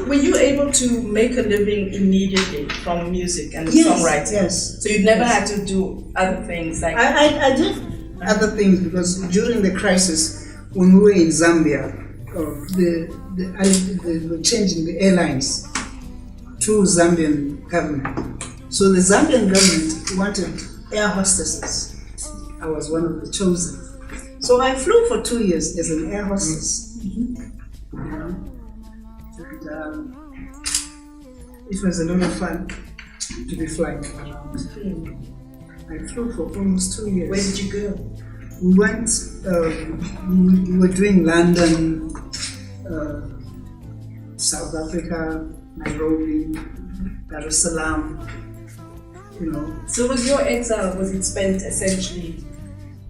were you able to make a living immediately from music and songwriting? Yes. So you never had to do other things like... I did other things because during the crisis, when we were in Zambia, they were changing the airlines to Zambian government. So the Zambian government wanted air hostesses. I was one of the chosen. So I flew for 2 years as an air hostess. And, it was a lot of fun to be flying around. I flew for almost 2 years. Where did you go? We went, we were doing London, South Africa, Nairobi, Dar es Salaam, So was your exile, was it spent essentially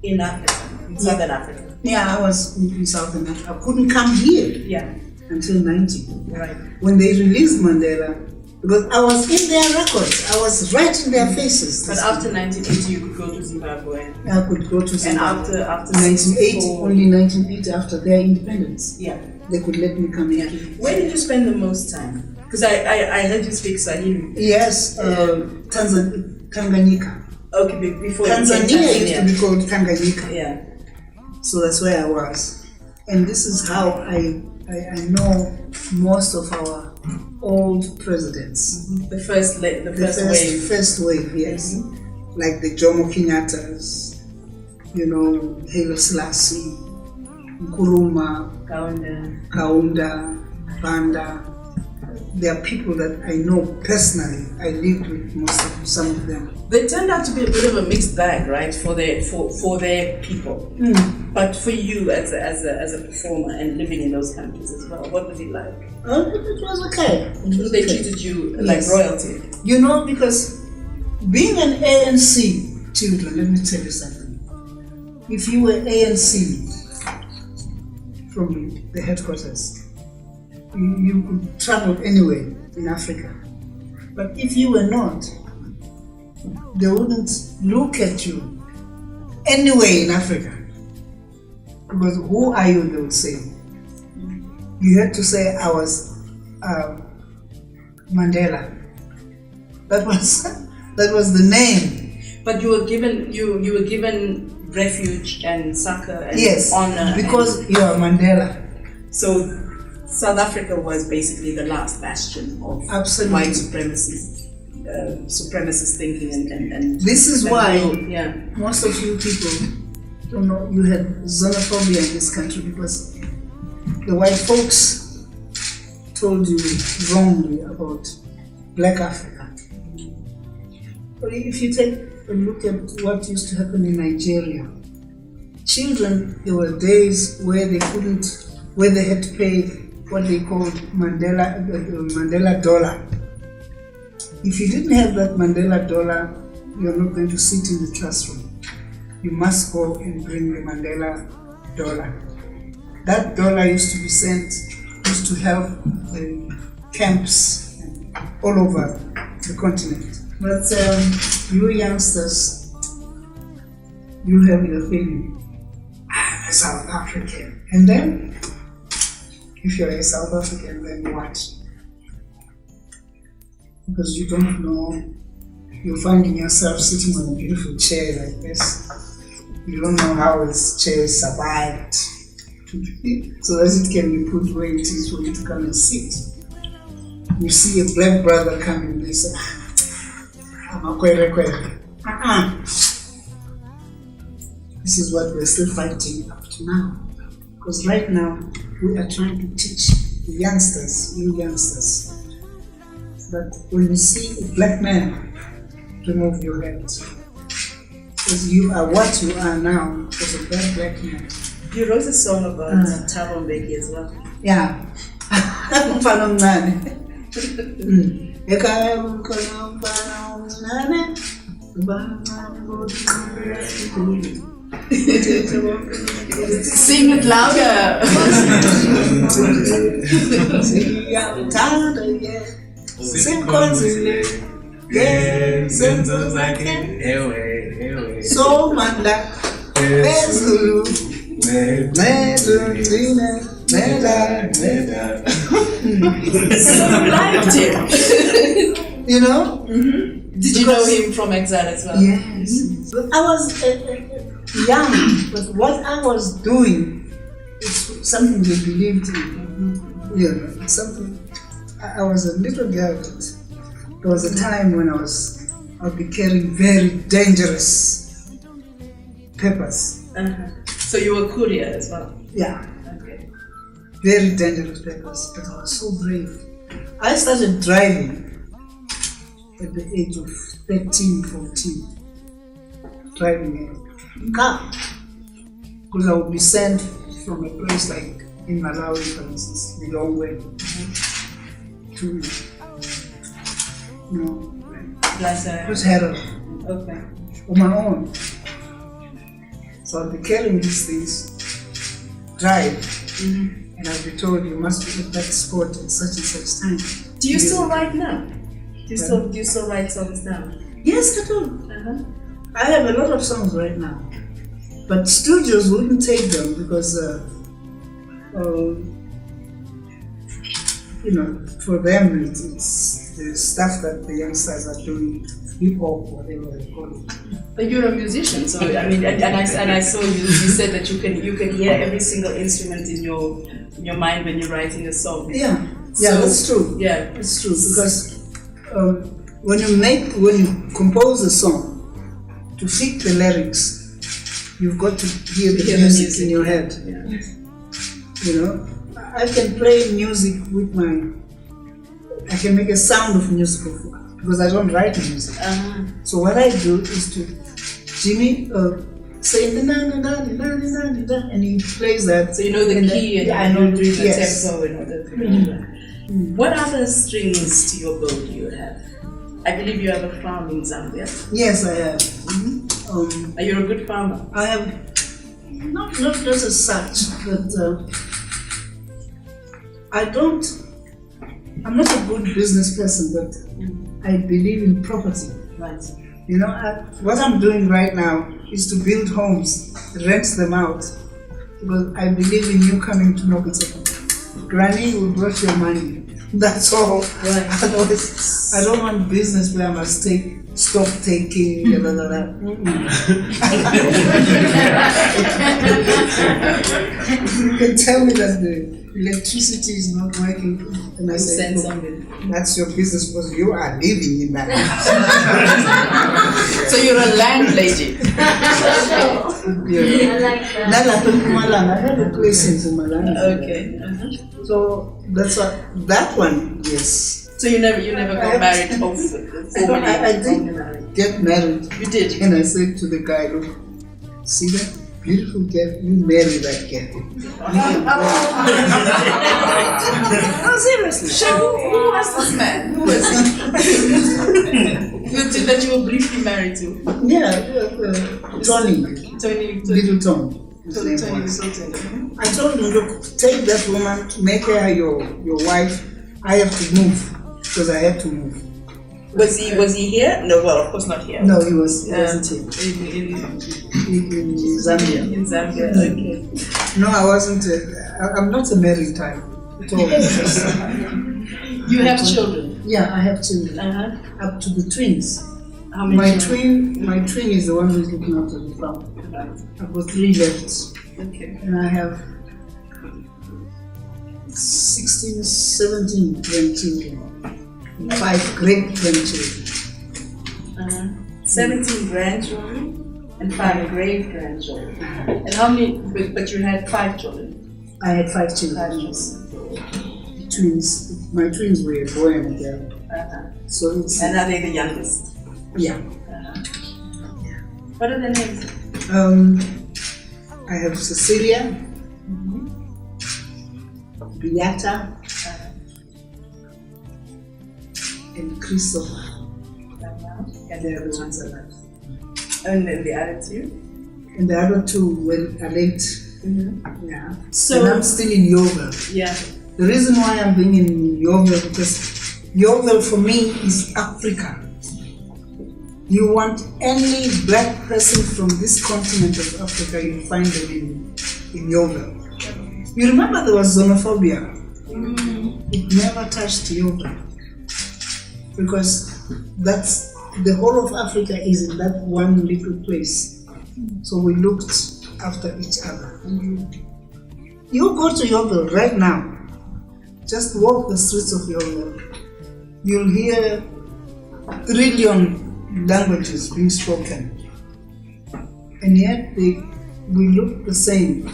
in Africa, in Southern Africa? Yeah, I was in Southern Africa. I couldn't come here until 90. Right. When they released Mandela, because I was in their records, I was right in their faces. But after 1980, you could go to Zimbabwe. I could go to Zimbabwe. And after 1980, only 1980, after their independence, they could let me come here. Where did you spend the most time? Because I heard you speak Swahili. Yes, Tanganyika. Okay, before Tanzania used to be called Tanganyika. Yeah. So that's where I was. And this is how I know most of our old presidents. The first wave. First wave, yes. Like the Jomo Kenyattas, Haile Selassie, Nkrumah, Kaunda, Banda. There are people that I know personally. I lived with some of them. They turned out to be a bit of a mixed bag, right, for their people. But for you as a performer and living in those countries as well, what was it like? It was okay. They treated you like royalty. Because being an ANC children, let me tell you something. If you were ANC from the headquarters, you could travel anywhere in Africa. But if you were not, they wouldn't look at you anywhere in Africa. Because who are you, they would say. You had to say, I was Mandela. That was the name. But you were given refuge and succor and honor. Because you are Mandela. So South Africa was basically the last bastion of white supremacist thinking and this is why most of you people don't know you had xenophobia in this country, because the white folks told you wrongly about Black Africa. But if you take a look at what used to happen in Nigeria, children, there were days where they had to pay what they called Mandela dollar. If you didn't have that Mandela dollar, you're not going to sit in the classroom. You must go and bring the Mandela dollar. That dollar used to help the camps all over the continent. But you youngsters, you have your feeling, I'm a South African. And then, if you're a South African, then what? Because you don't know, you're finding yourself sitting on a beautiful chair like this. You don't know how this chair survived so that it can be put where it is for you to come and sit. You see a black brother coming, they say, I'm a kwere. This is what we're still fighting up to now. Because right now, we are trying to teach the youngsters, you youngsters, that when you see a black man, remove your hat. Because you are what you are now because of that black man. You wrote a song about Thabo Mbeki as well. Yeah. Sing it louder. So Manda, Zulu, Neda. So you liked him. You know? Mm-hmm. Did you know him from Exile as well? Yes. But I was young, but what I was doing is something they believed in. You know, something. I was a little girl, but there was a time when I'd be carrying very dangerous peppers. So you were courier as well? Yeah. Okay. Very dangerous peppers, but I was so brave. I started driving at the age of 13, 14. Driving a car. Because I would be sent from a place like in Malawi, for instance, a long way to, Chris Herald. Okay. On my own. So I'll be carrying these things, drive, and I'll be told you must be at that spot at such and such time. Do you still write now? Do you still write songs now? Yes, I do. I have a lot of songs right now, but studios wouldn't take them because, for them it's the stuff that the youngsters are doing, hip hop, whatever they call it. But you're a musician, so I mean, and I saw you said that you can hear every single instrument in your mind when you're writing a song. Yeah, that's true. Yeah, it's true because when you compose a song, to fit the lyrics, you've got to hear the music in your head. Yeah. You know, I can play music with I can make a sound of music because I don't write music. So what I do is to Jimmy say and he plays that. So you know the key and I know the yes. tempo and all that. What other strings to your bow do you have? I believe you have a farm in Zambia. Yes, I have. Are you a good farmer? I have not just as such, but I'm not a good business person, but I believe in property. Right. You know, what I'm doing right now is to build homes, rent them out, because I believe in you coming to Nokitoko. Granny will brought your money. That's all. Right. Otherwise, I don't want business where I must stop taking. You can tell me that the electricity is not working, and I say, that's your business because you are living in that house. So you're a landlady. Yeah. I like that. I have a place in Mpumalanga. Okay. So that's that one, yes. So you never got married formally? I did get married. You did? And I said to the guy, look, see that beautiful girl, you marry that girl. No, seriously. Who was this man? Who was he? That you were briefly married to? Yeah, Tony. Little Tony. I told him, look, take that woman, make her your wife. I have to move because I had to move. Was he here? No, well, of course not here. No, he wasn't here. In Zambia. In Zambia, okay. No, I wasn't. I'm not a married type at all. You have children? Yeah, I have children. Up to the twins. How many children? My twin is the one who's looking after the farm. I've got 3 left. Okay. And I have 16, 17 grandchildren. And 5 great grandchildren. 17 grandchildren and 5 great grandchildren. And how many? But you had 5 children. I had 5 children. Twins. My twins were a boy and a girl. So it's. And are they the youngest? Yeah. What are their names? I have Cecilia, Beata, and Christopher. And the other ones are left. And then the other 2? And the other 2 are late. Yeah. So and I'm still in Yeovil. Yeah. The reason why I'm being in Yeovil because Yeovil for me is Africa. You want any black person from this continent of Africa, you find them in Yeovil. You remember there was xenophobia. It never touched yoga. Because that's the whole of Africa is in that one little place. So we looked after each other. You go to Yeovil right now, just walk the streets of Yeovil. You'll hear 1 trillion languages being spoken. And yet we look the same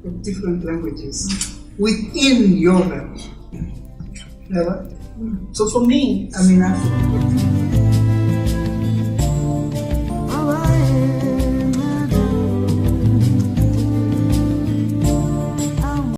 with different languages within Yeovil. Never? So for me, I'm in Africa.